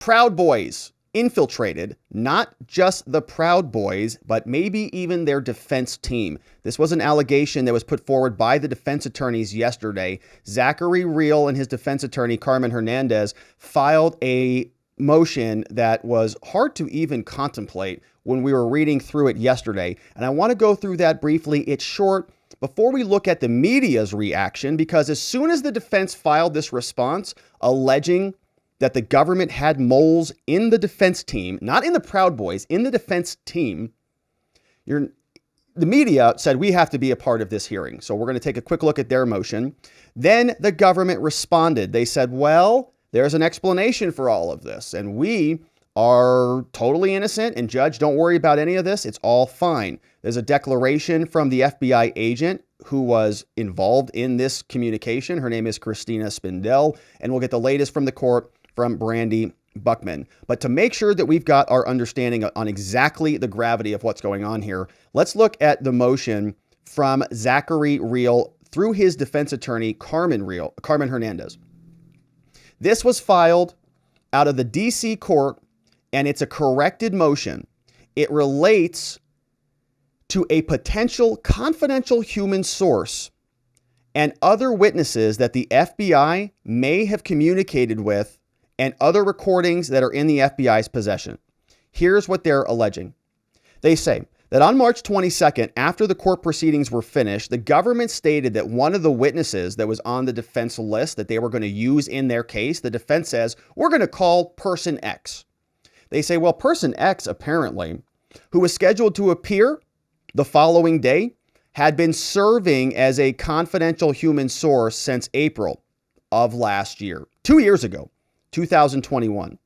Proud Boys infiltrated not just the Proud Boys, but maybe even their defense team. This was an allegation that was put forward by the defense attorneys yesterday. Zachary Real and his defense attorney, Carmen Hernandez, filed a motion that was hard to even contemplate when we were reading through it yesterday. And I want to go through that briefly. It's short. Before we look at the media's reaction, because as soon as the defense filed this response alleging that the government had moles in the defense team, not in the Proud Boys, in the defense team, the media said, we have to be a part of this hearing. So we're going to take a quick look at their motion. Then the government responded. They said, well, there's an explanation for all of this, and we are totally innocent, and judge, don't worry about any of this. It's all fine. There's a declaration from the FBI agent who was involved in this communication. Her name is Christina Spindell, and we'll get the latest from the court from Brandy Buckman. But to make sure that we've got our understanding on exactly the gravity of what's going on here, let's look at the motion from Zachary Real through his defense attorney, Carmen Hernandez. This was filed out of the DC court, and it's a corrected motion. It relates to a potential confidential human source and other witnesses that the FBI may have communicated with and other recordings that are in the FBI's possession. Here's what they're alleging. They say that on March 22nd, after the court proceedings were finished, the government stated that one of the witnesses that was on the defense list that they were going to use in their case, the defense says, we're going to call person X. They say, well, person X apparently, who was scheduled to appear the following day, had been serving as a confidential human source since April of last year, 2 years ago. 2021.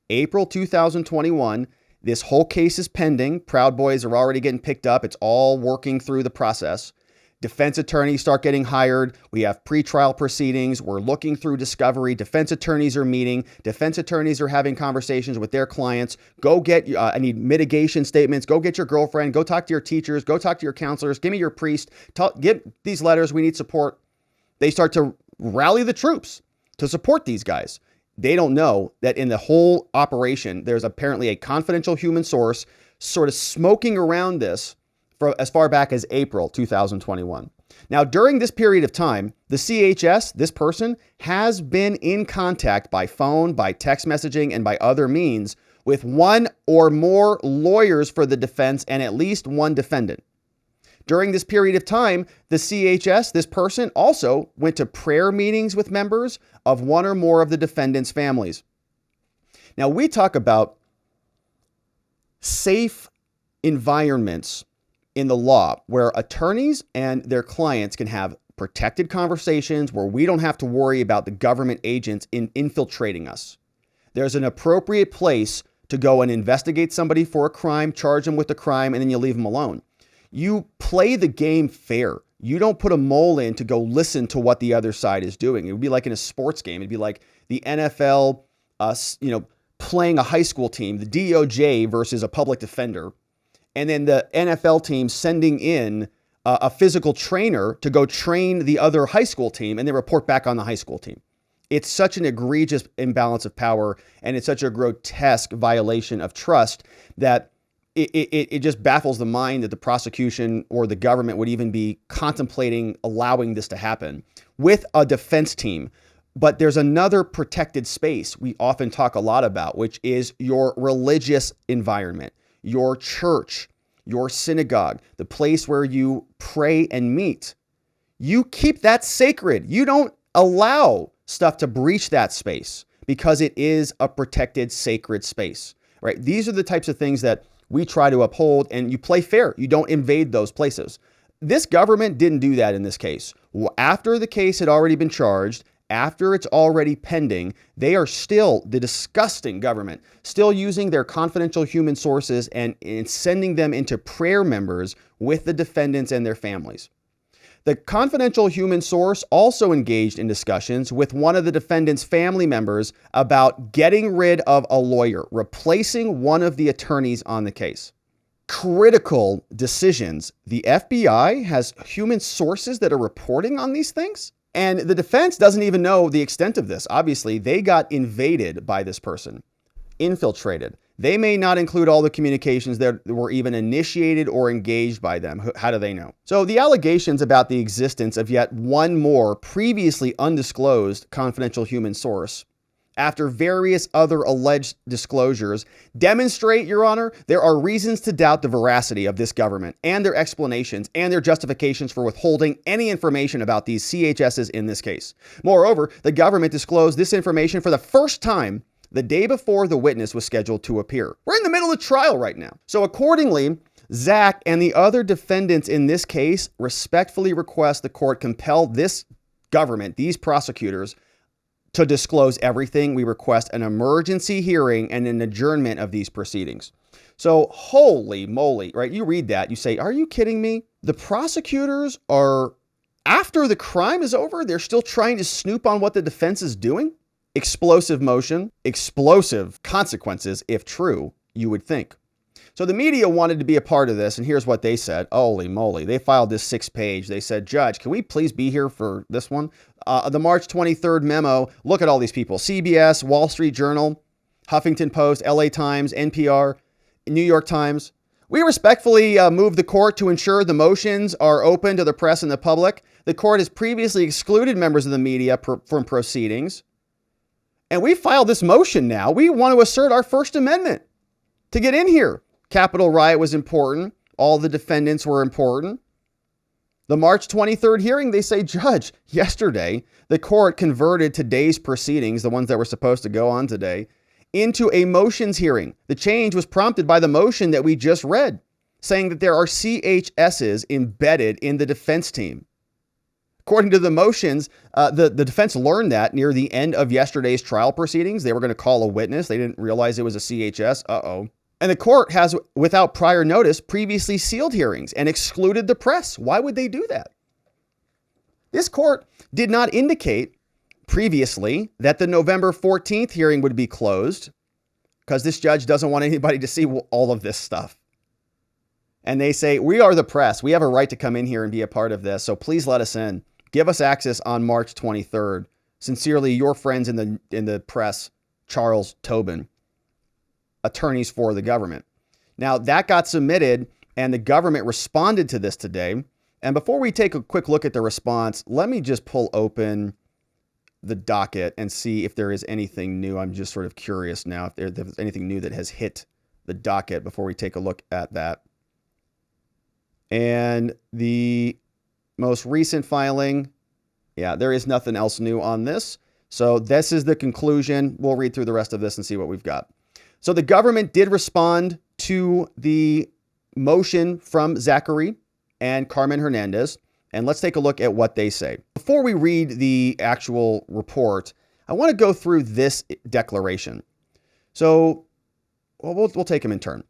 April 2021, this whole case is pending. Proud Boys are already getting picked up. It's all working through the process. Defense attorneys start getting hired. We have pretrial proceedings. We're looking through discovery. Defense attorneys are meeting. Defense attorneys are having conversations with their clients. Go get, I need mitigation statements. Go get your girlfriend. Go talk to your teachers. Go talk to your counselors. Give me your priest. Get these letters. We need support. They start to rally the troops to support these guys. They don't know that in the whole operation, there's apparently a confidential human source sort of smoking around this for as far back as April 2021. Now, during this period of time, the CHS, this person, has been in contact by phone, by text messaging, and by other means with one or more lawyers for the defense and at least one defendant. During this period of time, the CHS, this person, also went to prayer meetings with members of one or more of the defendants' families. Now, we talk about safe environments in the law where attorneys and their clients can have protected conversations where we don't have to worry about the government agents infiltrating us. There's an appropriate place to go and investigate somebody for a crime, charge them with a crime, and then you leave them alone. You play the game fair. You don't put a mole in to go listen to what the other side is doing. It would be like in a sports game. It'd be like the NFL, playing a high school team, the DOJ versus a public defender, and then the NFL team sending in a physical trainer to go train the other high school team and then report back on the high school team. It's such an egregious imbalance of power, and it's such a grotesque violation of trust that it just baffles the mind that the prosecution or the government would even be contemplating allowing this to happen with a defense team. But there's another protected space we often talk a lot about, which is your religious environment, your church, your synagogue, the place where you pray and meet. You keep that sacred. You don't allow stuff to breach that space because it is a protected, sacred space, right? These are the types of things that we try to uphold, and you play fair. You don't invade those places. This government didn't do that in this case. After the case had already been charged, after it's already pending, they are still, the disgusting government, still using their confidential human sources and sending them into prayer members with the defendants and their families. The confidential human source also engaged in discussions with one of the defendant's family members about getting rid of a lawyer, replacing one of the attorneys on the case. Critical decisions. The FBI has human sources that are reporting on these things, and the defense doesn't even know the extent of this. Obviously, they got invaded by this person. infiltrated. They may not include all the communications that were even initiated or engaged by them. How do they know? So the allegations about the existence of yet one more previously undisclosed confidential human source, after various other alleged disclosures, demonstrate, Your Honor, there are reasons to doubt the veracity of this government and their explanations and their justifications for withholding any information about these CHSs in this case. Moreover, the government disclosed this information for the first time the day before the witness was scheduled to appear. We're in the middle of trial right now. So accordingly, Zach and the other defendants in this case respectfully request the court compel this government, these prosecutors, to disclose everything. We request an emergency hearing and an adjournment of these proceedings. So holy moly, right? You read that, you say, are you kidding me? The prosecutors are, after the crime is over, they're still trying to snoop on what the defense is doing? Explosive motion, explosive consequences, if true, you would think. So the media wanted to be a part of this, and here's what they said. Holy moly. They filed this 6-page. They said, Judge, can we please be here for this one? The March 23rd memo, look at all these people. CBS, Wall Street Journal, Huffington Post, LA Times, NPR, New York Times. We respectfully move the court to ensure the motions are open to the press and the public. The court has previously excluded members of the media from proceedings. And we filed this motion now. We want to assert our First Amendment to get in here. Capitol riot was important. All the defendants were important. The March 23rd hearing, they say, Judge, yesterday, the court converted today's proceedings, the ones that were supposed to go on today, into a motions hearing. The change was prompted by the motion that we just read, saying that there are CHSs embedded in the defense team. According to the motions, the defense learned that near the end of yesterday's trial proceedings. They were going to call a witness. They didn't realize it was a CHS. Uh-oh. And the court has, without prior notice, previously sealed hearings and excluded the press. Why would they do that? This court did not indicate previously that the November 14th hearing would be closed because this judge doesn't want anybody to see all of this stuff. And they say, we are the press. We have a right to come in here and be a part of this. So please let us in. Give us access on March 23rd. Sincerely, your friends in the press, Charles Tobin, attorneys for the government. Now, that got submitted, and the government responded to this today. And before we take a quick look at the response, let me just pull open the docket and see if there is anything new. I'm just sort of curious now if there's anything new that has hit the docket before we take a look at that. And the most recent filing, yeah, there is nothing else new on this. So this is the conclusion. We'll read through the rest of this and see what we've got. So the government did respond to the motion from Zachary and Carmen Hernandez. And let's take a look at what they say. Before we read the actual report, I want to go through this declaration. So we'll take them in turn.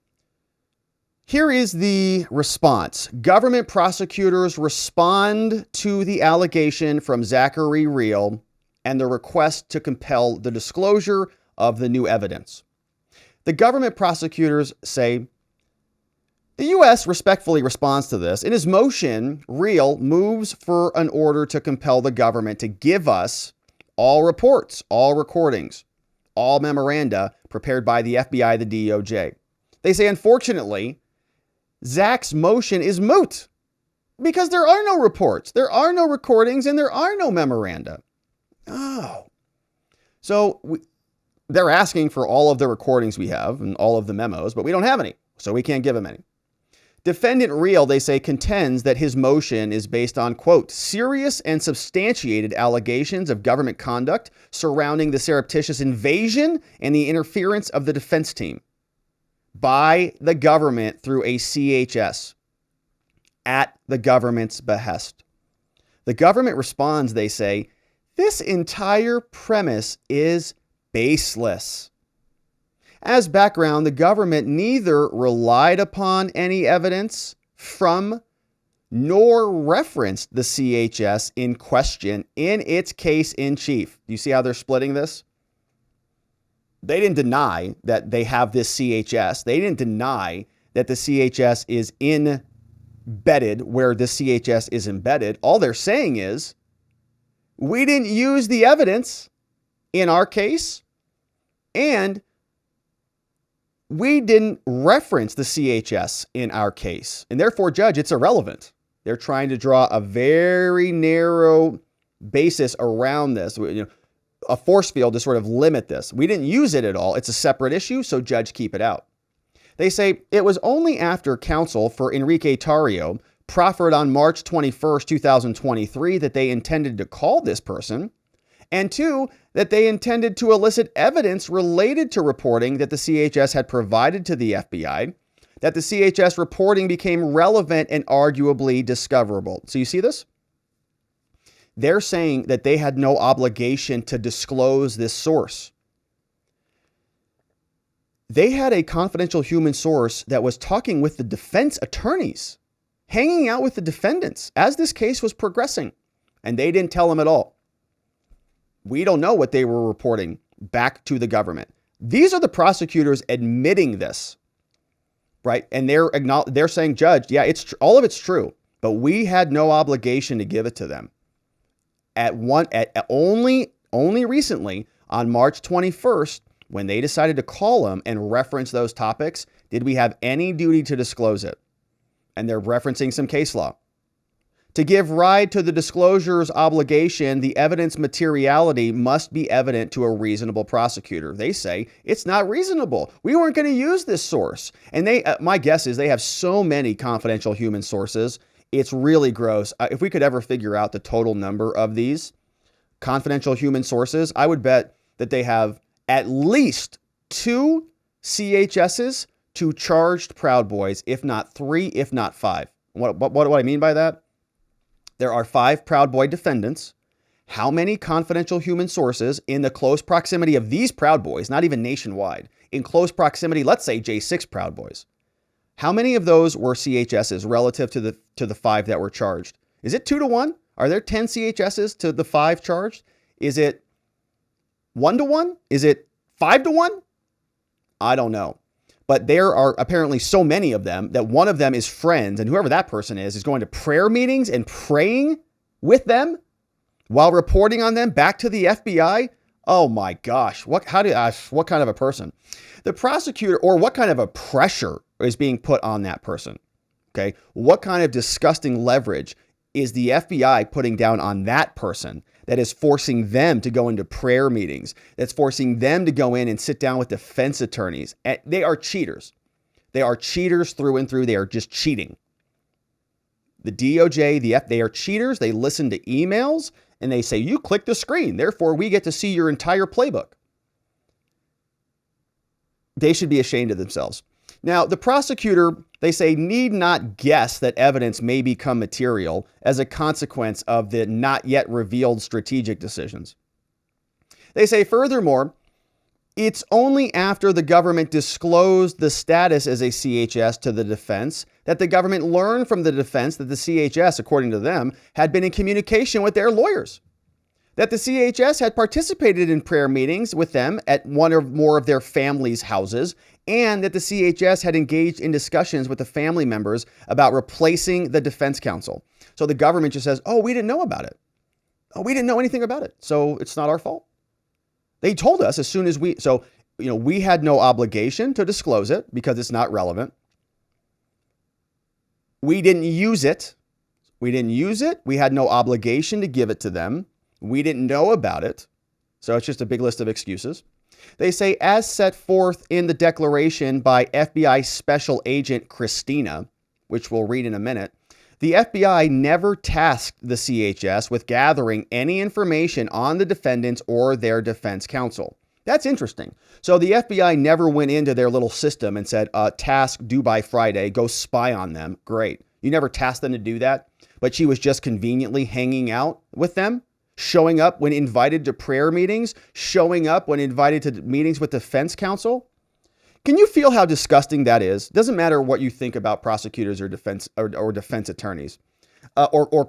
Here is the response. Government prosecutors respond to the allegation from Zachary Real and the request to compel the disclosure of the new evidence. The government prosecutors say, the U.S. respectfully responds to this. In his motion, Real moves for an order to compel the government to give us all reports, all recordings, all memoranda prepared by the FBI, the DOJ. They say, unfortunately, Zach's motion is moot because there are no reports, there are no recordings, and there are no memoranda. Oh. So they're asking for all of the recordings we have and all of the memos, but we don't have any, so we can't give them any. Defendant Real, they say, contends that his motion is based on, quote, serious and substantiated allegations of government conduct surrounding the surreptitious invasion and the interference of the defense team by the government through a CHS at the government's behest. The government responds, they say, this entire premise is baseless. As background, the government neither relied upon any evidence from nor referenced the CHS in question in its case in chief. Do you see how they're splitting this? They didn't deny that they have this CHS. They didn't deny that the CHS is embedded where the CHS is embedded. All they're saying is, we didn't use the evidence in our case, and We didn't reference the CHS in our case, and therefore, Judge, it's irrelevant. They're trying to draw a very narrow basis around this, a force field to sort of limit this. We didn't use it at all. It's a separate issue, so Judge, keep it out. They say it was only after counsel for Enrique Tarrio proffered on March 21st, 2023, that they intended to call this person, and two, that they intended to elicit evidence related to reporting that the CHS had provided to the FBI, that the CHS reporting became relevant and arguably discoverable. So you see this? They're saying that they had no obligation to disclose this source. They had a confidential human source that was talking with the defense attorneys, hanging out with the defendants as this case was progressing, and they didn't tell them at all. We don't know what they were reporting back to the government. These are the prosecutors admitting this, right? And they're saying, Judge, yeah, all of it's true, but we had no obligation to give it to them. Only recently, on March 21st, when they decided to call them and reference those topics, did we have any duty to disclose it? And they're referencing some case law. To give ride to the disclosure's obligation, the evidence materiality must be evident to a reasonable prosecutor. They say it's not reasonable. We weren't going to use this source. And my guess is they have so many confidential human sources. It's really gross. If we could ever figure out the total number of these confidential human sources, I would bet that they have at least 2 CHSs to charged Proud Boys, if not 3, if not 5. What do I mean by that? There are 5 Proud Boy defendants. How many confidential human sources in the close proximity of these Proud Boys, not even nationwide, in close proximity, let's say J6 Proud Boys, how many of those were CHSs relative to the 5 that were charged? Is it 2 to 1? Are there 10 CHSs to the 5 charged? Is it 1 to 1? Is it 5 to 1? I don't know. But there are apparently so many of them that one of them is friends, and whoever that person is going to prayer meetings and praying with them while reporting on them back to the FBI. Oh my gosh, what kind of a person? The prosecutor, or what kind of a pressure is being put on that person? Okay, what kind of disgusting leverage is the FBI putting down on that person that is forcing them to go into prayer meetings, that's forcing them to go in and sit down with defense attorneys? They are cheaters. They are cheaters through and through. They are just cheating. The DOJ, they are cheaters. They listen to emails and they say, you click the screen, therefore we get to see your entire playbook. They should be ashamed of themselves. Now, the prosecutor, they say, need not guess that evidence may become material as a consequence of the not yet revealed strategic decisions. They say, furthermore, it's only after the government disclosed the status as a CHS to the defense that the government learned from the defense that the CHS, according to them, had been in communication with their lawyers, that the CHS had participated in prayer meetings with them at one or more of their families' houses, and that the CHS had engaged in discussions with the family members about replacing the defense counsel. So the government just says, oh, we didn't know about it. Oh, we didn't know anything about it, so it's not our fault. They told us as soon as we had no obligation to disclose it because it's not relevant. We didn't use it. We had no obligation to give it to them. We didn't know about it. So it's just a big list of excuses. They say, as set forth in the declaration by FBI Special Agent Christina, which we'll read in a minute, the FBI never tasked the CHS with gathering any information on the defendants or their defense counsel. That's interesting. So the FBI never went into their little system and said, task due by Friday, go spy on them. Great. You never tasked them to do that, but she was just conveniently hanging out with them, showing up when invited to prayer meetings, showing up when invited to meetings with defense counsel. Can you feel how disgusting that is? Doesn't matter what you think about prosecutors or defense attorneys or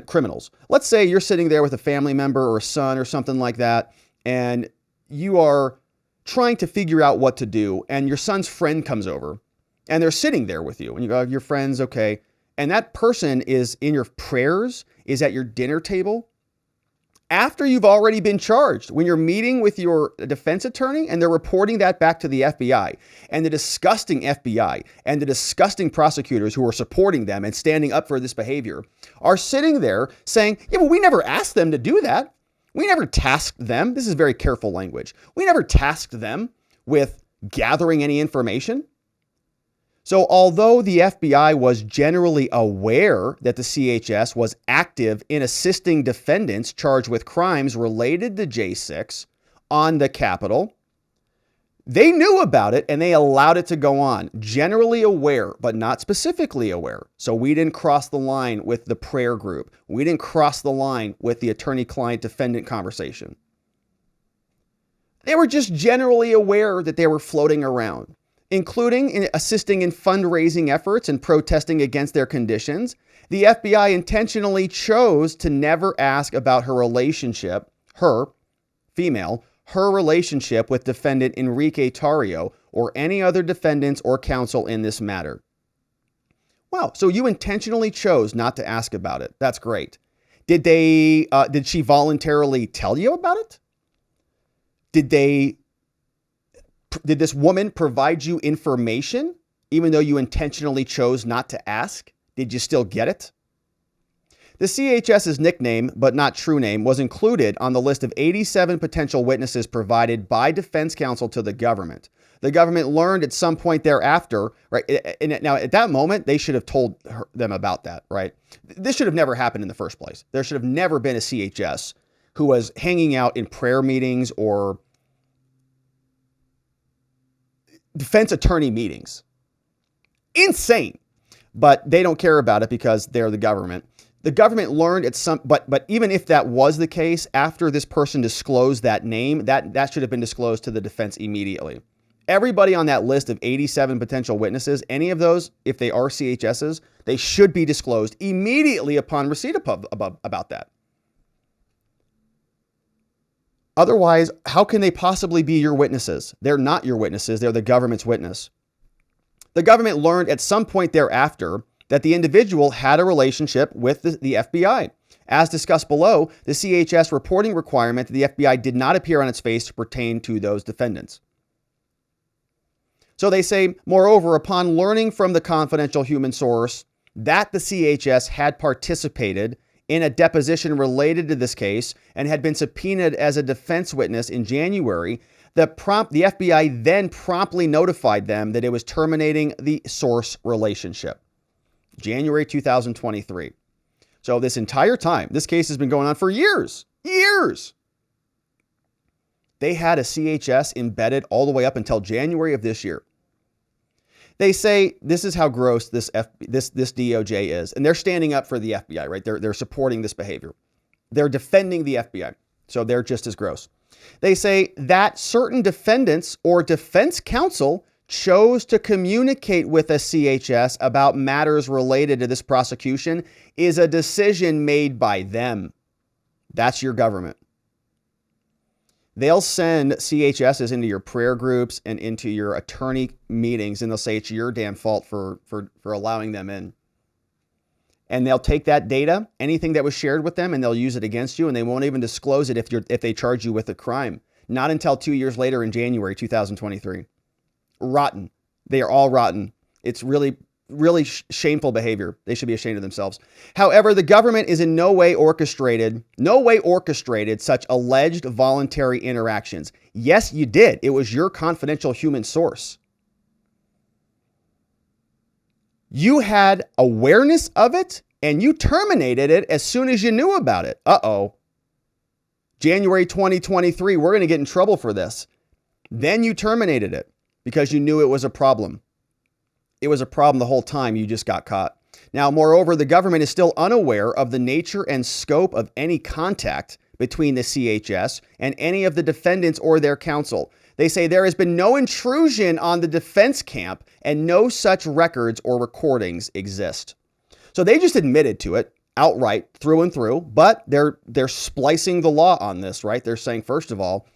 criminals. Let's say you're sitting there with a family member or a son or something like that, and you are trying to figure out what to do, and your son's friend comes over, and they're sitting there with you, and you go, your friend's okay, and that person is in your prayers, is at your dinner table, after you've already been charged, when you're meeting with your defense attorney and they're reporting that back to the FBI, and the disgusting FBI and the disgusting prosecutors who are supporting them and standing up for this behavior are sitting there saying, yeah, well, we never asked them to do that. We never tasked them. This is very careful language. We never tasked them with gathering any information. So although the FBI was generally aware that the CHS was active in assisting defendants charged with crimes related to J6 on the Capitol, they knew about it and they allowed it to go on. Generally aware, but not specifically aware. So we didn't cross the line with the prayer group. We didn't cross the line with the attorney-client defendant conversation. They were just generally aware that they were floating around, including in assisting in fundraising efforts and protesting against their conditions. The FBI intentionally chose to never ask about her relationship, her relationship with defendant Enrique Tarrio or any other defendants or counsel in this matter. Wow, so you intentionally chose not to ask about it. That's great. Did she voluntarily tell you about it? Did this woman provide you information even though you intentionally chose not to ask? Did you still get it? The CHS's nickname, but not true name, was included on the list of 87 potential witnesses provided by defense counsel to the government. The government learned at some point thereafter, right? And now, at that moment, they should have told them about that, right? This should have never happened in the first place. There should have never been a CHS who was hanging out in prayer meetings or defense attorney meetings. Insane. But they don't care about it because they're the government. The government learned at some, but even if that was the case, after this person disclosed that name, that should have been disclosed to the defense immediately. Everybody on that list of 87 potential witnesses, any of those, if they are CHSs, they should be disclosed immediately upon receipt about that. Otherwise, how can they possibly be your witnesses? They're not your witnesses. They're the government's witness. The government learned at some point thereafter that the individual had a relationship with the FBI. As discussed below, the CHS reporting requirement that the FBI did not appear on its face to pertain to those defendants. So they say, moreover, upon learning from the confidential human source that the CHS had participated in a deposition related to this case and had been subpoenaed as a defense witness in January, the FBI then promptly notified them that it was terminating the source relationship. January 2023. So this entire time, this case has been going on for years. They had a CHS embedded all the way up until January of this year. They say this is how gross this DOJ is, and they're standing up for the FBI, right? They're supporting this behavior. They're defending the FBI, so they're just as gross. They say that certain defendants or defense counsel chose to communicate with a CHS about matters related to this prosecution is a decision made by them. That's your government. They'll send CHSs into your prayer groups and into your attorney meetings, and they'll say it's your damn fault for allowing them in. And they'll take that data, anything that was shared with them, and they'll use it against you, and they won't even disclose it if they charge you with a crime. Not until 2 years later in January 2023. Rotten. They are all rotten. It's really shameful behavior. They should be ashamed of themselves. However, the government is in no way orchestrated such alleged voluntary interactions. Yes, you did. It was your confidential human source. You had awareness of it and you terminated it as soon as you knew about it. Uh-oh. January 2023, we're going to get in trouble for this. Then you terminated it because you knew it was a problem. It was a problem the whole time. You just got caught. Now, moreover, the government is still unaware of the nature and scope of any contact between the CHS and any of the defendants or their counsel. They say there has been no intrusion on the defense camp and no such records or recordings exist. So they just admitted to it outright through and through, but they're splicing the law on this, right? They're saying, first of all,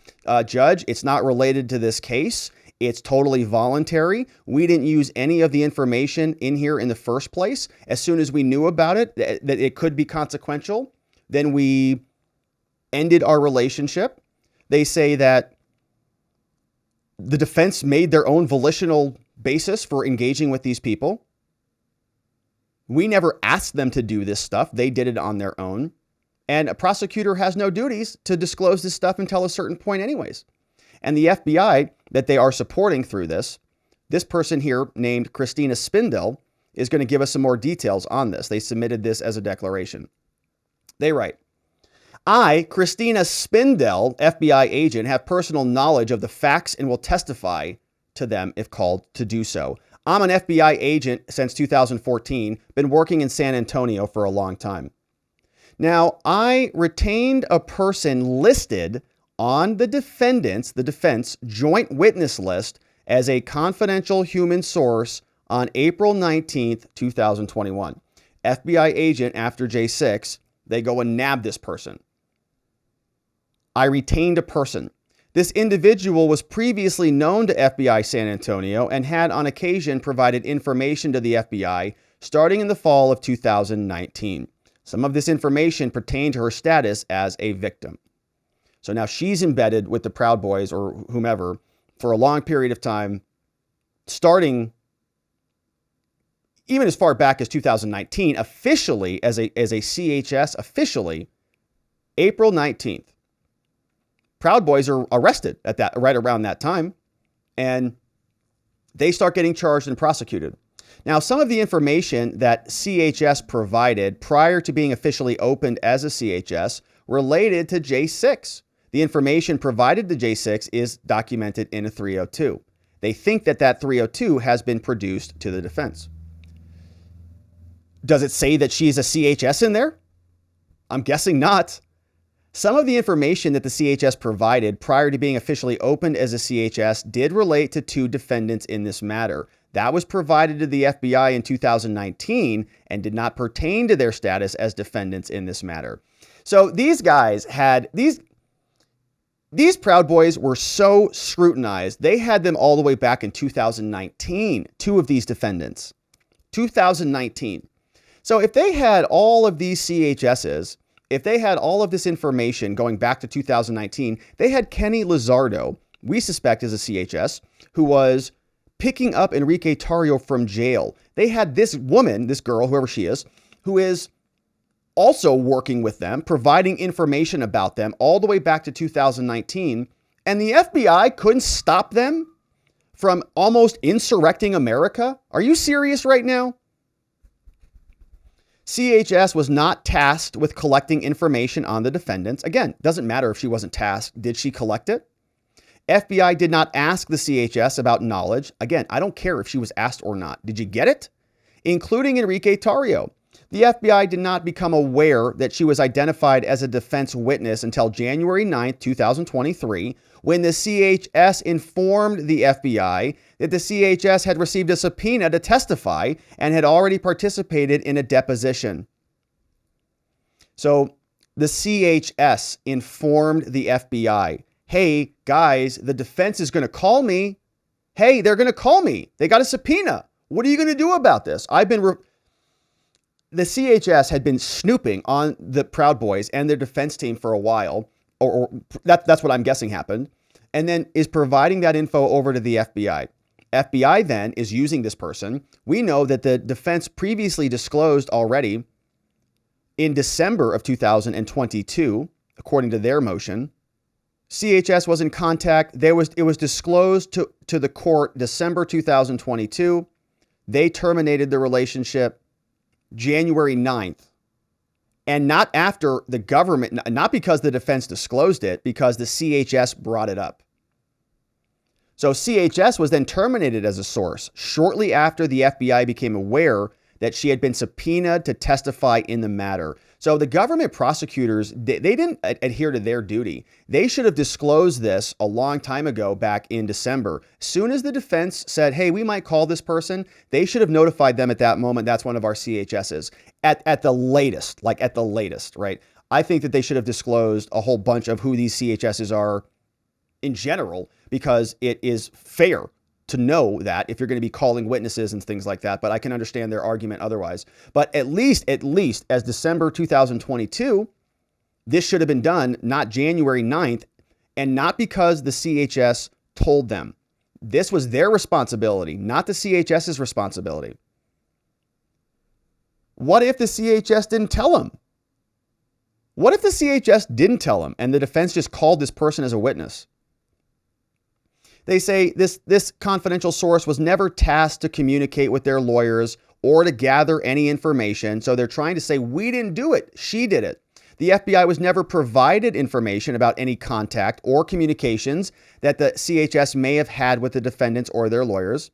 Judge, it's not related to this case. It's totally voluntary. We didn't use any of the information in here in the first place. As soon as we knew about it, that it could be consequential, then we ended our relationship. They say that the defense made their own volitional basis for engaging with these people. We never asked them to do this stuff. They did it on their own. And a prosecutor has no duties to disclose this stuff until a certain point anyways. And the FBI that they are supporting through this person here named Christina Spindel is going to give us some more details on this. They submitted this as a declaration. They write, I, Christina Spindel, FBI agent, have personal knowledge of the facts and will testify to them if called to do so. I'm an FBI agent since 2014, been working in San Antonio for a long time. Now, I retained a person listed on the defense joint witness list as a confidential human source on April 19th, 2021. FBI agent after J6, they go and nab this person. I retained a person. This individual was previously known to FBI San Antonio and had on occasion provided information to the FBI starting in the fall of 2019. Some of this information pertained to her status as a victim. So now she's embedded with the Proud Boys or whomever for a long period of time, starting even as far back as 2019, officially as a CHS, officially April 19th. Proud Boys are arrested at that right around that time, and they start getting charged and prosecuted. Now, some of the information that CHS provided prior to being officially opened as a CHS related to J6. The information provided to J6 is documented in a 302. They think that that 302 has been produced to the defense. Does it say that she's a CHS in there? I'm guessing not. Some of the information that the CHS provided prior to being officially opened as a CHS did relate to two defendants in this matter. That was provided to the FBI in 2019 and did not pertain to their status as defendants in this matter. So these guys had, these Proud Boys were so scrutinized, they had them all the way back in 2019, two of these defendants. 2019. So if they had all of these CHSs, if they had all of this information going back to 2019, they had Kenny Lizardo, we suspect is a CHS, who was picking up Enrique Tarrio from jail. They had this woman, this girl, whoever she is, who is also working with them, providing information about them all the way back to 2019. And the FBI couldn't stop them from almost insurrecting America? Are you serious right now? CHS was not tasked with collecting information on the defendants. Again, doesn't matter if she wasn't tasked. Did she collect it? FBI did not ask the CHS about knowledge. Again, I don't care if she was asked or not. Did you get it? Including Enrique Tarrio. The FBI did not become aware that she was identified as a defense witness until January 9th, 2023, when the CHS informed the FBI that the CHS had received a subpoena to testify and had already participated in a deposition. So the CHS informed the FBI, hey, guys, the defense is going to call me. Hey, they're going to call me. They got a subpoena. What are you going to do about this? The CHS had been snooping on the Proud Boys and their defense team for a while, or that's what I'm guessing happened, and then is providing that info over to the FBI. FBI then is using this person. We know that the defense previously disclosed already in December of 2022, according to their motion. CHS was in contact. It was disclosed to the court December 2022. They terminated the relationship January 9th. And not after the government, not because the defense disclosed it, because the CHS brought it up. So CHS was then terminated as a source shortly after the FBI became aware that she had been subpoenaed to testify in the matter. So the government prosecutors, they didn't adhere to their duty. They should have disclosed this a long time ago back in December. Soon as the defense said, hey, we might call this person, they should have notified them at that moment. That's one of our CHSs at the latest, right? I think that they should have disclosed a whole bunch of who these CHSs are in general, because it is fair to know that if you're going to be calling witnesses and things like that. But I can understand their argument otherwise. But at least as December 2022, this should have been done not January 9th, and not because the CHS told them. This was their responsibility, not the CHS's responsibility. What if the CHS didn't tell them? What if the CHS didn't tell them and the defense just called this person as a witness? They say this confidential source was never tasked to communicate with their lawyers or to gather any information. So they're trying to say, we didn't do it. She did it. The FBI was never provided information about any contact or communications that the CHS may have had with the defendants or their lawyers,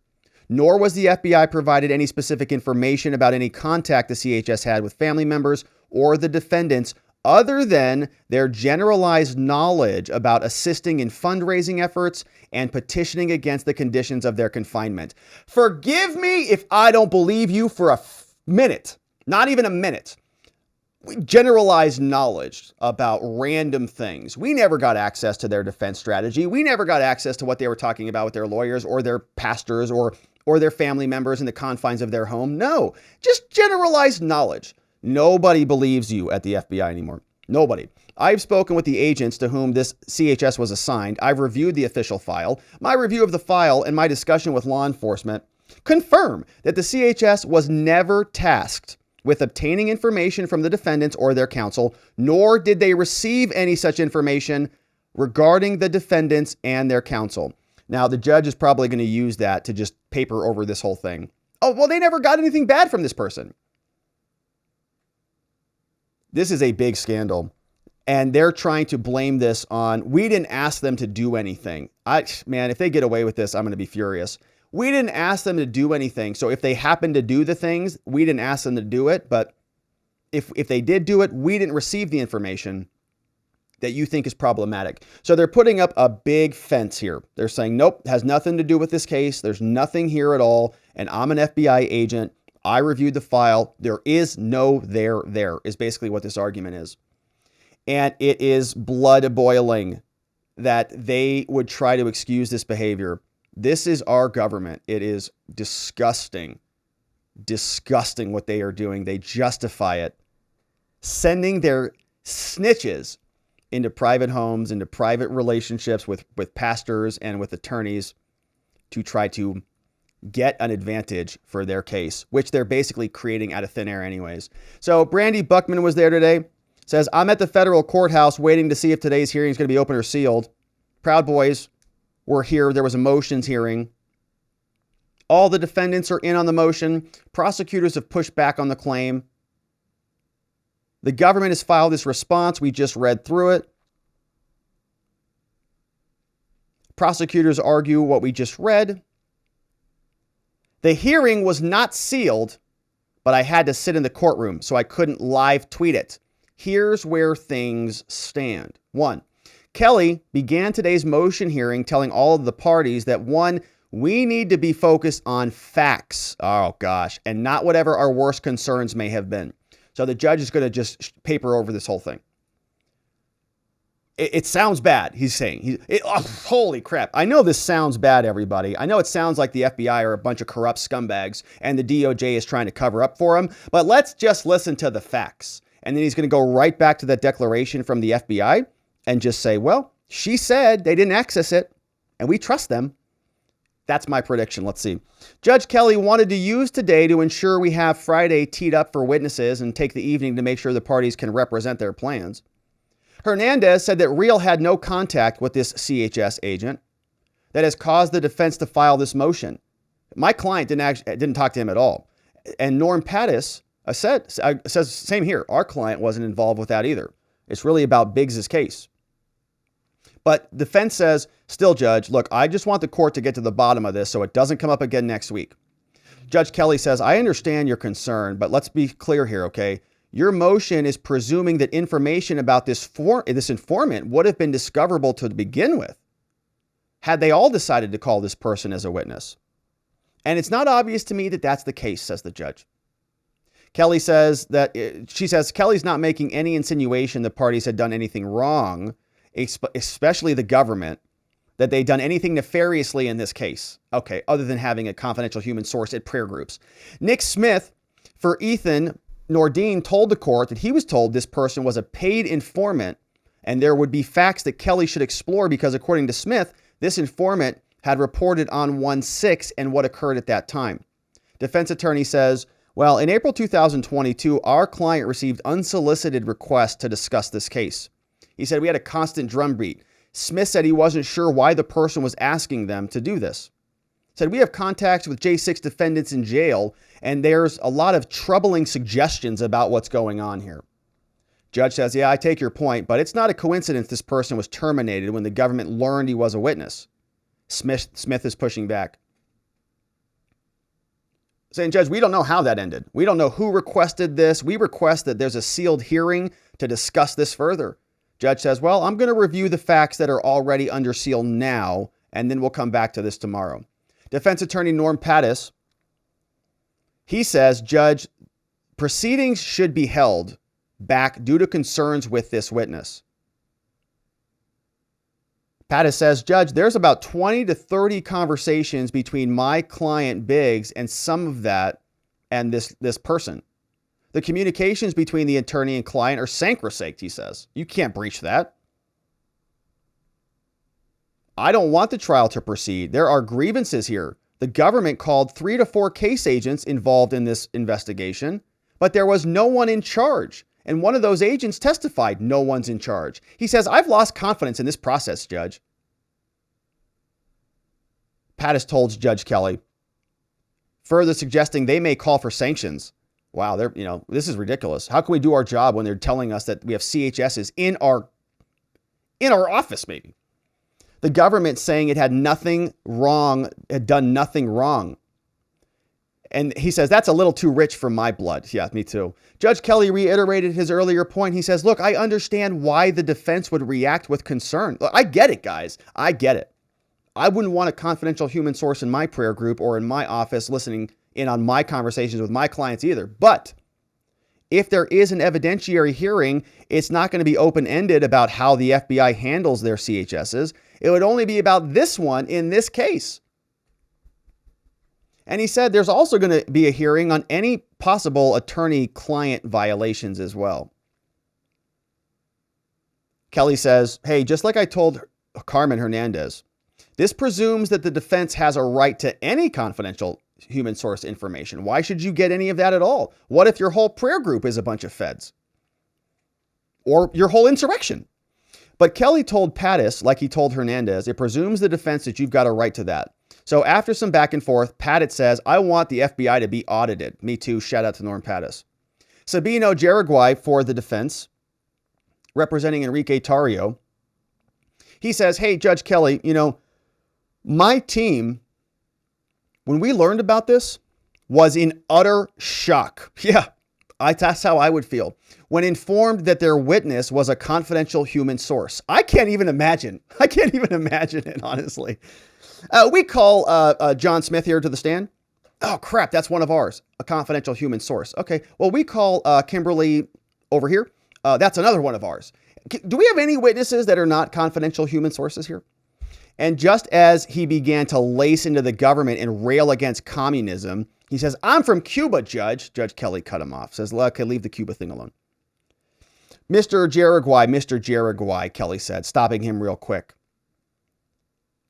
nor was the FBI provided any specific information about any contact the CHS had with family members or the defendants other than their generalized knowledge about assisting in fundraising efforts and petitioning against the conditions of their confinement. Forgive me if I don't believe you for a minute, not even a minute. Generalized knowledge about random things. We never got access to their defense strategy. We never got access to what they were talking about with their lawyers or their pastors or their family members in the confines of their home. No, just generalized knowledge. Nobody believes you at the FBI anymore. Nobody. I've spoken with the agents to whom this CHS was assigned. I've reviewed the official file. My review of the file and my discussion with law enforcement confirm that the CHS was never tasked with obtaining information from the defendants or their counsel, nor did they receive any such information regarding the defendants and their counsel. Now, the judge is probably going to use that to just paper over this whole thing. Oh, well, they never got anything bad from this person. This is a big scandal, and they're trying to blame this on, we didn't ask them to do anything. Man, if they get away with this, I'm going to be furious. We didn't ask them to do anything. So if they happen to do the things, we didn't ask them to do it. But if they did do it, we didn't receive the information that you think is problematic. So they're putting up a big fence here. They're saying, nope, has nothing to do with this case. There's nothing here at all. And I'm an FBI agent. I reviewed the file. There is no there is basically what this argument is. And it is blood boiling that they would try to excuse this behavior. This is our government. It is disgusting. Disgusting what they are doing. They justify it. Sending their snitches into private homes, into private relationships with pastors and with attorneys to try to get an advantage for their case, which they're basically creating out of thin air anyways. So Brandy Buckman was there today. Says, I'm at the federal courthouse waiting to see if today's hearing is going to be open or sealed. Proud Boys were here. There was a motions hearing. All the defendants are in on the motion. Prosecutors have pushed back on the claim. The government has filed this response. We just read through it. Prosecutors argue what we just read. The hearing was not sealed, but I had to sit in the courtroom, so I couldn't live tweet it. Here's where things stand. 1. Kelly began today's motion hearing telling all of the parties that 1, we need to be focused on facts. Oh gosh. And not whatever our worst concerns may have been. So the judge is going to just paper over this whole thing. It sounds bad, he's saying. Holy crap. I know this sounds bad, everybody. I know it sounds like the FBI are a bunch of corrupt scumbags and the DOJ is trying to cover up for them. But let's just listen to the facts. And then he's going to go right back to that declaration from the FBI and just say, well, she said they didn't access it and we trust them. That's my prediction. Let's see. Judge Kelly wanted to use today to ensure we have Friday teed up for witnesses and take the evening to make sure the parties can represent their plans. Hernandez said that Real had no contact with this CHS agent that has caused the defense to file this motion. My client didn't talk to him at all. And Norm Pattis says same here. Our client wasn't involved with that either. It's really about Biggs's case. But defense says, still, Judge, look, I just want the court to get to the bottom of this so it doesn't come up again next week. Judge Kelly says, I understand your concern, but let's be clear here, okay? Your motion is presuming that information about this informant would have been discoverable to begin with had they all decided to call this person as a witness. And it's not obvious to me that that's the case, says the judge. Kelly says Kelly's not making any insinuation the parties had done anything wrong, especially the government, that they'd done anything nefariously in this case. Okay, other than having a confidential human source at prayer groups. Nick Smith for Ethan Nordine told the court that he was told this person was a paid informant and there would be facts that Kelly should explore because, according to Smith, this informant had reported on 1/6 and what occurred at that time. Defense attorney says, well, in April 2022, our client received unsolicited requests to discuss this case. He said we had a constant drumbeat. Smith said he wasn't sure why the person was asking them to do this. Said we have contacts with J6 defendants in jail, and there's a lot of troubling suggestions about what's going on here. Judge says, yeah, I take your point, but it's not a coincidence this person was terminated when the government learned he was a witness. Smith is pushing back, saying, Judge, we don't know how that ended. We don't know who requested this. We request that there's a sealed hearing to discuss this further. Judge says, well, I'm going to review the facts that are already under seal now, and then we'll come back to this tomorrow. Defense attorney Norm Pattis, he says, Judge, proceedings should be held back due to concerns with this witness. Pattis says, Judge, there's about 20 to 30 conversations between my client Biggs and some of that and this person. The communications between the attorney and client are sacrosanct, he says. You can't breach that. I don't want the trial to proceed. There are grievances here. The government called 3 to 4 case agents involved in this investigation, but there was no one in charge. And one of those agents testified, no one's in charge. He says, I've lost confidence in this process, Judge. Pattis told Judge Kelly, further suggesting they may call for sanctions. Wow, this is ridiculous. How can we do our job when they're telling us that we have CHSs in our office, maybe? The government saying it had nothing wrong, had done nothing wrong. And he says, that's a little too rich for my blood. Yeah, me too. Judge Kelly reiterated his earlier point. He says, look, I understand why the defense would react with concern. Look, I get it, guys. I get it. I wouldn't want a confidential human source in my prayer group or in my office listening in on my conversations with my clients either. But if there is an evidentiary hearing, it's not going to be open-ended about how the FBI handles their CHSs. It would only be about this one in this case. And he said there's also going to be a hearing on any possible attorney-client violations as well. Kelly says, hey, just like I told Carmen Hernandez, this presumes that the defense has a right to any confidential human source information. Why should you get any of that at all? What if your whole prayer group is a bunch of feds? Or your whole insurrection? But Kelly told Pattis, like he told Hernandez, it presumes the defense that you've got a right to that. So after some back and forth, Pattis says, I want the FBI to be audited. Me too. Shout out to Norm Pattis. Sabino Jaraguay for the defense, representing Enrique Tarrio. He says, hey, Judge Kelly, my team, when we learned about this, was in utter shock. Yeah, that's how I would feel. When informed that their witness was a confidential human source. I can't even imagine it, honestly. We call John Smith here to the stand. Oh, crap, that's one of ours, a confidential human source. Okay, well, we call Kimberly over here. That's another one of ours. Do we have any witnesses that are not confidential human sources here? And just as he began to lace into the government and rail against communism, he says, I'm from Cuba, Judge. Judge Kelly cut him off. Says, look, leave the Cuba thing alone. Mr. Jaraguay, Kelly said, stopping him real quick.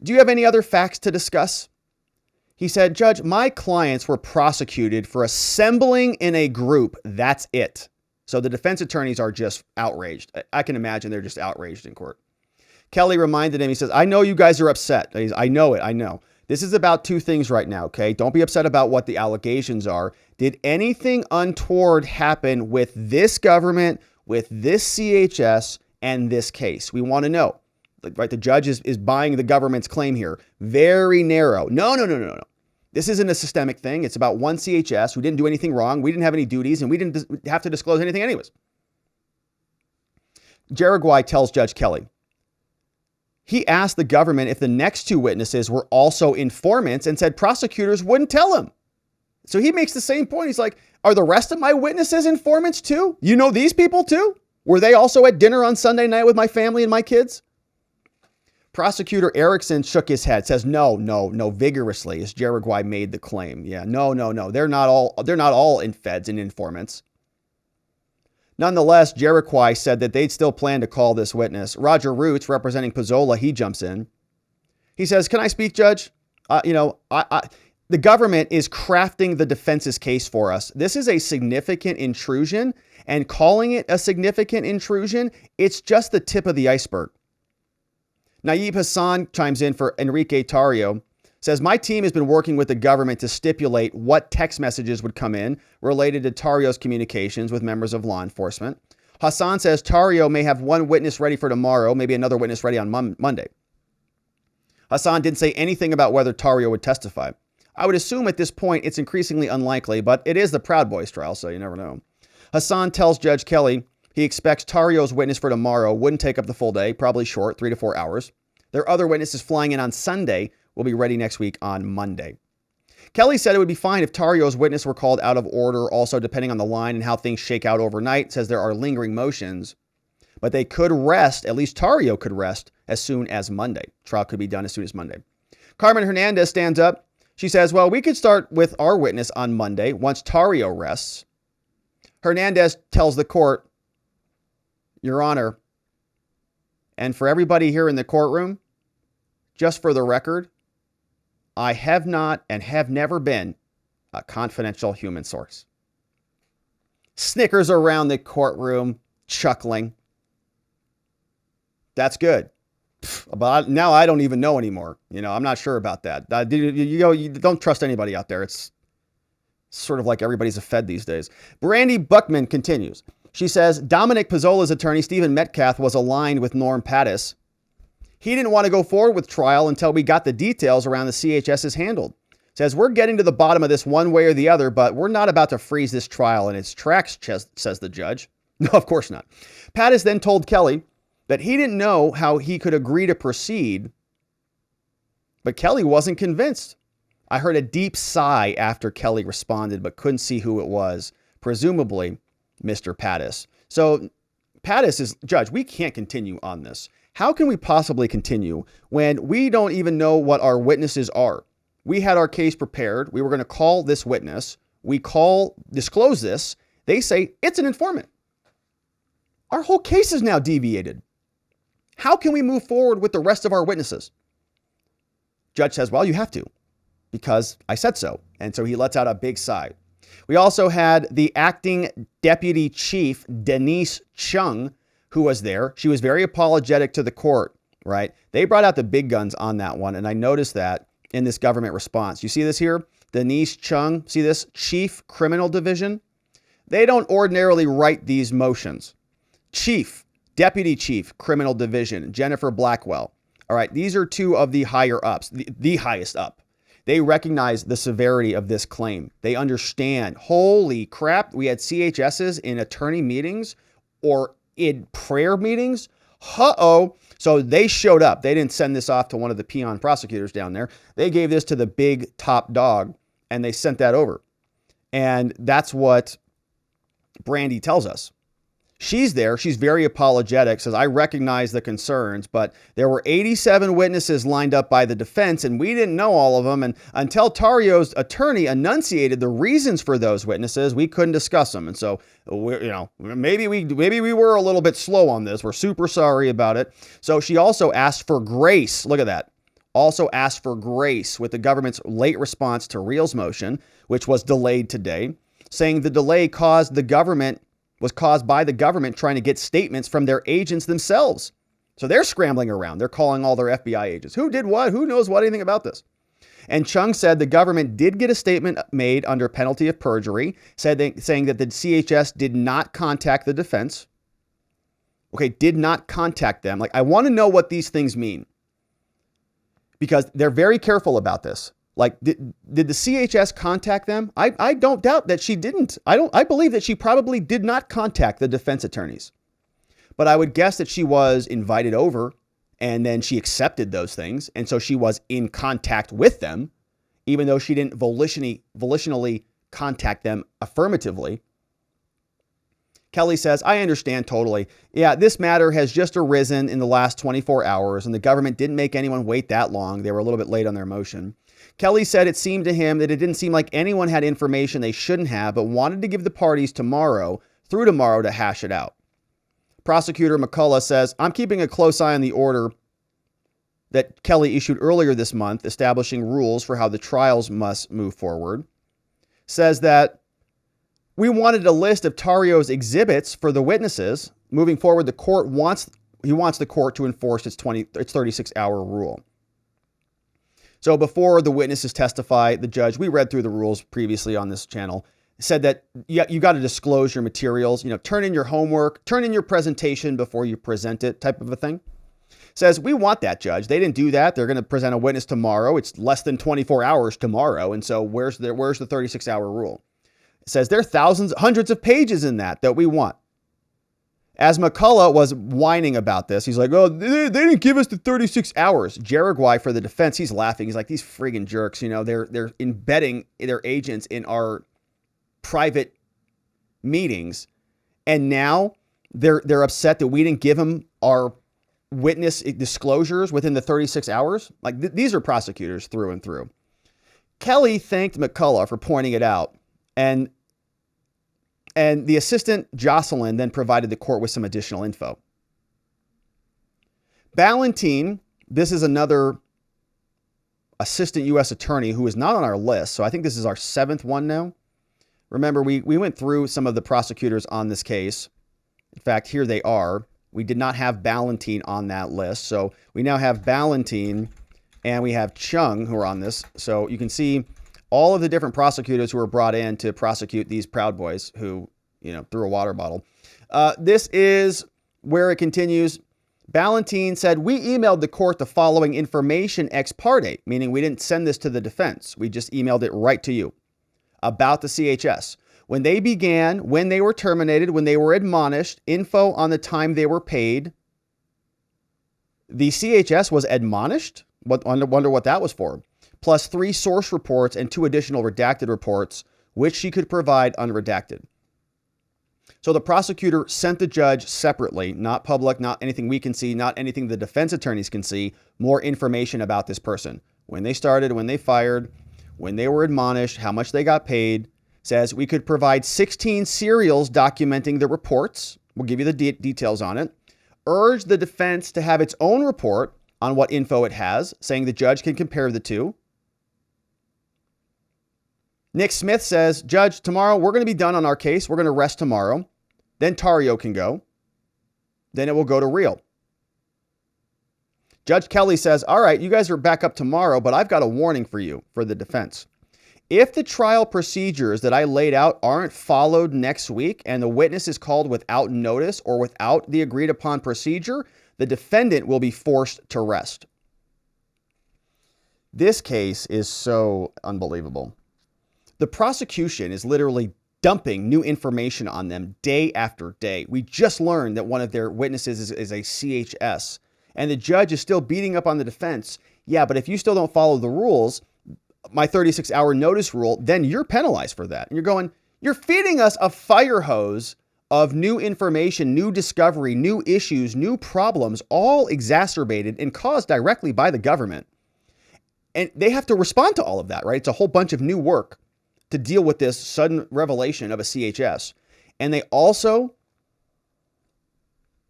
Do you have any other facts to discuss? He said, Judge, my clients were prosecuted for assembling in a group. That's it. So the defense attorneys are just outraged. I can imagine they're just outraged in court. Kelly reminded him, he says, I know you guys are upset. I know it. I know. This is about two things right now, okay? Don't be upset about what the allegations are. Did anything untoward happen with this government, with this CHS, and this case? We want to know. Right? The judge is buying the government's claim here. Very narrow. No. This isn't a systemic thing. It's about one CHS who didn't do anything wrong. We didn't have any duties, and we didn't have to disclose anything anyways. Jaraguay tells Judge Kelly, he asked the government if the next two witnesses were also informants and said prosecutors wouldn't tell him. So he makes the same point. He's like, are the rest of my witnesses informants too? You know these people too? Were they also at dinner on Sunday night with my family and my kids? Prosecutor Erickson shook his head, says, no, vigorously, as Jaraguay made the claim. Yeah, no. They're not all in feds and informants. Nonetheless, Jericho said that they'd still plan to call this witness. Roger Roots, representing Pizzola, he jumps in. He says, "Can I speak, Judge? The government is crafting the defense's case for us. This is a significant intrusion, and calling it a significant intrusion, it's just the tip of the iceberg." Nayeeb Hassan chimes in for Enrique Tarrio, says, "My team has been working with the government to stipulate what text messages would come in related to Tarrio's communications with members of law enforcement." Hassan says Tarrio may have one witness ready for tomorrow, maybe another witness ready on Monday. Hassan didn't say anything about whether Tarrio would testify. I would assume at this point it's increasingly unlikely, but it is the Proud Boys trial, so you never know. Hassan tells Judge Kelly he expects Tarrio's witness for tomorrow wouldn't take up the full day, probably short, 3 to 4 hours. Their other witnesses flying in on Sunday will be ready next week on Monday. Kelly said it would be fine if Tarrio's witness were called out of order, also depending on the line and how things shake out overnight. Says there are lingering motions, but they could rest, at least Tarrio could rest, as soon as Monday. Trial could be done as soon as Monday. Carmen Hernandez stands up. She says, well, we could start with our witness on Monday once Tarrio rests. Hernandez tells the court, Your Honor, and for everybody here in the courtroom, just for the record, I have not and have never been a confidential human source. Snickers around the courtroom, chuckling. That's good. But now I don't even know anymore. I'm not sure about that. You don't trust anybody out there. It's sort of like everybody's a Fed these days. Brandy Buckman continues. She says, Dominic Pizzola's attorney, Stephen Metcalf, was aligned with Norm Pattis. He didn't want to go forward with trial until we got the details around the CHS handled. Says, we're getting to the bottom of this one way or the other, but we're not about to freeze this trial in its tracks, says the judge. No, of course not. Pattis then told Kelly that he didn't know how he could agree to proceed, but Kelly wasn't convinced. I heard a deep sigh after Kelly responded, but couldn't see who it was, presumably Mr. Pattis. So Pattis is, Judge, we can't continue on this. How can we possibly continue when we don't even know what our witnesses are? We had our case prepared. We were going to call this witness. We disclose this. They say it's an informant. Our whole case is now deviated. How can we move forward with the rest of our witnesses? Judge says, well, you have to, because I said so. And so he lets out a big sigh. We also had the acting deputy chief, Denise Chung, who was there. She was very apologetic to the court, right? They brought out the big guns on that one. And I noticed that in this government response. You see this here? Denise Chung, see this? Chief Criminal Division. They don't ordinarily write these motions. Chief, Deputy Chief Criminal Division, Jennifer Blackwell. All right, these are two of the higher ups, the highest up. They recognize the severity of this claim. They understand, holy crap, we had CHSs in attorney meetings or in prayer meetings. Uh-oh. So they showed up. They didn't send this off to one of the peon prosecutors down there. They gave this to the big top dog and they sent that over. And that's what Brandy tells us. She's there. She's very apologetic, says, I recognize the concerns, but there were 87 witnesses lined up by the defense, and we didn't know all of them. And until Tarrio's attorney enunciated the reasons for those witnesses, we couldn't discuss them. And so, maybe we were a little bit slow on this. We're super sorry about it. So she also asked for grace. Look at that. Also asked for grace with the government's late response to Real's motion, which was delayed today, saying the delay was caused by the government trying to get statements from their agents themselves. So they're scrambling around. They're calling all their FBI agents. Who did what? Who knows anything about this? And Chung said the government did get a statement made under penalty of perjury, saying that the CHS did not contact the defense. Okay, did not contact them. Like, I want to know what these things mean, because they're very careful about this. Like, did the CHS contact them? I don't doubt that she didn't. I believe that she probably did not contact the defense attorneys. But I would guess that she was invited over and then she accepted those things. And so she was in contact with them, even though she didn't volitionally contact them affirmatively. Kelly says, I understand totally. Yeah, this matter has just arisen in the last 24 hours and the government didn't make anyone wait that long. They were a little bit late on their motion. Kelly said it seemed to him that it didn't seem like anyone had information they shouldn't have, but wanted to give the parties tomorrow through tomorrow to hash it out. Prosecutor McCullough says, I'm keeping a close eye on the order that Kelly issued earlier this month, establishing rules for how the trials must move forward. Says that we wanted a list of Tarrio's exhibits for the witnesses. Moving forward, the court wants the court to enforce its 36-hour rule. So before the witnesses testify, the judge, we read through the rules previously on this channel, said that you got to disclose your materials, turn in your homework, turn in your presentation before you present it, type of a thing. Says, we want that, Judge. They didn't do that. They're going to present a witness tomorrow. It's less than 24 hours tomorrow. And so where's the 36-hour rule? It says there are hundreds of pages in that we want. As McCullough was whining about this, he's like, oh, they didn't give us the 36 hours. Jaraguay for the defense, he's laughing. He's like, these friggin' jerks, they're embedding their agents in our private meetings. And now they're upset that we didn't give them our witness disclosures within the 36 hours. Like these are prosecutors through and through. Kelly thanked McCullough for pointing it out. And the assistant Jocelyn then provided the court with some additional info. Ballantine, this is another assistant U.S. attorney who is not on our list. So I think this is our 7th one now. Remember, we went through some of the prosecutors on this case. In fact, here they are. We did not have Ballantine on that list. So we now have Ballantine and we have Chung who are on this. So you can see all of the different prosecutors who were brought in to prosecute these Proud Boys who, threw a water bottle. This is where it continues. Ballantine said, we emailed the court the following information ex parte, meaning we didn't send this to the defense. We just emailed it right to you about the CHS. When they began, when they were terminated, when they were admonished, info on the time they were paid. The CHS was admonished? Wonder what that was for. Plus 3 source reports and 2 additional redacted reports, which she could provide unredacted. So the prosecutor sent the judge separately, not public, not anything we can see, not anything the defense attorneys can see, more information about this person. When they started, when they fired, when they were admonished, how much they got paid. Says we could provide 16 serials documenting the reports. We'll give you the details on it. Urge the defense to have its own report on what info it has, saying the judge can compare the two. Nick Smith says, Judge, tomorrow we're going to be done on our case. We're going to rest tomorrow. Then Tarrio can go. Then it will go to Real. Judge Kelly says, all right, you guys are back up tomorrow, but I've got a warning for you, for the defense. If the trial procedures that I laid out aren't followed next week and the witness is called without notice or without the agreed upon procedure, the defendant will be forced to rest. This case is so unbelievable. The prosecution is literally dumping new information on them day after day. We just learned that one of their witnesses is a CHS, and the judge is still beating up on the defense. Yeah, but if you still don't follow the rules, my 36-hour notice rule, then you're penalized for that. And you're going, you're feeding us a fire hose of new information, new discovery, new issues, new problems, all exacerbated and caused directly by the government. And they have to respond to all of that, right? It's a whole bunch of new work to deal with this sudden revelation of a CHS. And they also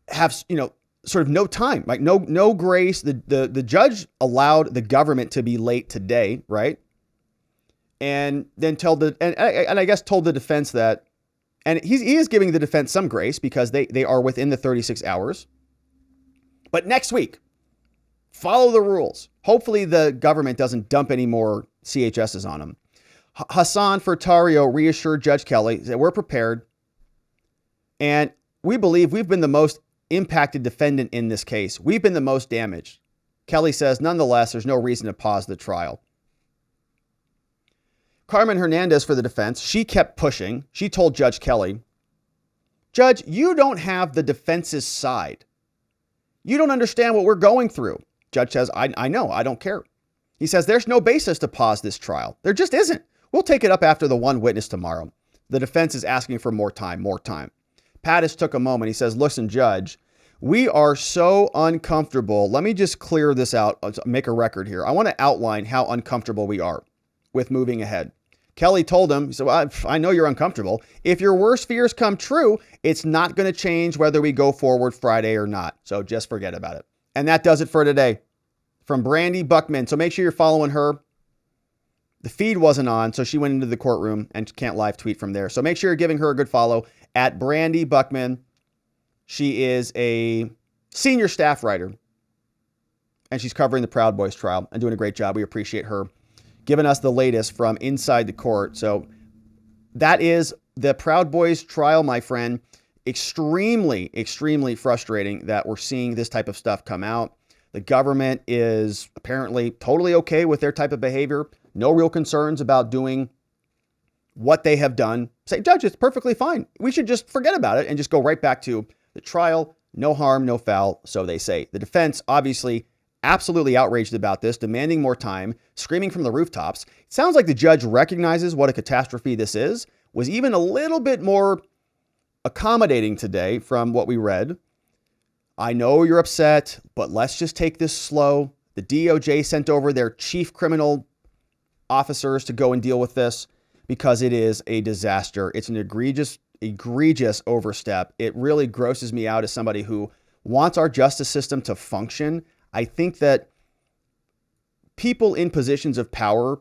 have, sort of no time, like no grace. The judge allowed the government to be late today, right? And then told the defense that, and he is giving the defense some grace because they are within the 36 hours. But next week, follow the rules. Hopefully the government doesn't dump any more CHSs on them. Hassan Furtario reassured Judge Kelly that we're prepared. And we believe we've been the most impacted defendant in this case. We've been the most damaged. Kelly says, nonetheless, there's no reason to pause the trial. Carmen Hernandez for the defense, she kept pushing. She told Judge Kelly, Judge, you don't have the defense's side. You don't understand what we're going through. Judge says, I know, I don't care. He says, there's no basis to pause this trial. There just isn't. We'll take it up after the one witness tomorrow. The defense is asking for more time. Pattis took a moment. He says, listen, Judge, we are so uncomfortable. Let me just clear this out, make a record here. I want to outline how uncomfortable we are with moving ahead. Kelly told him, he said, well, I know you're uncomfortable. If your worst fears come true, it's not going to change whether we go forward Friday or not. So just forget about it. And that does it for today from Brandy Buckman. So make sure you're following her. The feed wasn't on, so she went into the courtroom and can't live tweet from there. So make sure you're giving her a good follow at Brandy Buckman. She is a senior staff writer, and she's covering the Proud Boys trial and doing a great job. We appreciate her giving us the latest from inside the court. So that is the Proud Boys trial, my friend. Extremely, extremely frustrating that we're seeing this type of stuff come out. The government is apparently totally okay with their type of behavior. No real concerns about doing what they have done. Say, Judge, it's perfectly fine. We should just forget about it and just go right back to the trial. No harm, no foul, so they say. The defense, obviously, absolutely outraged about this, demanding more time, screaming from the rooftops. It sounds like the judge recognizes what a catastrophe this is, was even a little bit more accommodating today from what we read. I know you're upset, but let's just take this slow. The DOJ sent over their chief criminal officers to go and deal with this because it is a disaster. It's an egregious overstep. It really grosses me out as somebody who wants our justice system to function. I think that people in positions of power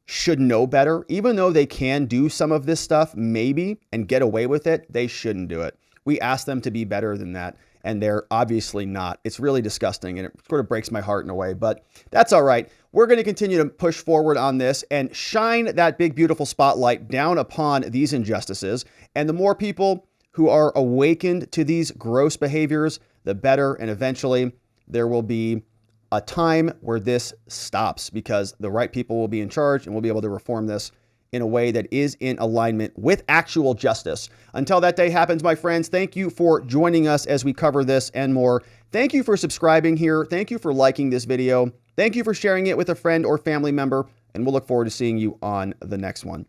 should know better. Even though they can do some of this stuff, maybe, and get away with it, they shouldn't do it. We ask them to be better than that, and they're obviously not. It's really disgusting, and it sort of breaks my heart in a way, but that's all right. We're going to continue to push forward on this and shine that big, beautiful spotlight down upon these injustices. And the more people who are awakened to these gross behaviors, the better, and eventually there will be a time where this stops because the right people will be in charge and we'll be able to reform this in a way that is in alignment with actual justice. Until that day happens, my friends, thank you for joining us as we cover this and more. Thank you for subscribing here. Thank you for liking this video. Thank you for sharing it with a friend or family member, and we'll look forward to seeing you on the next one.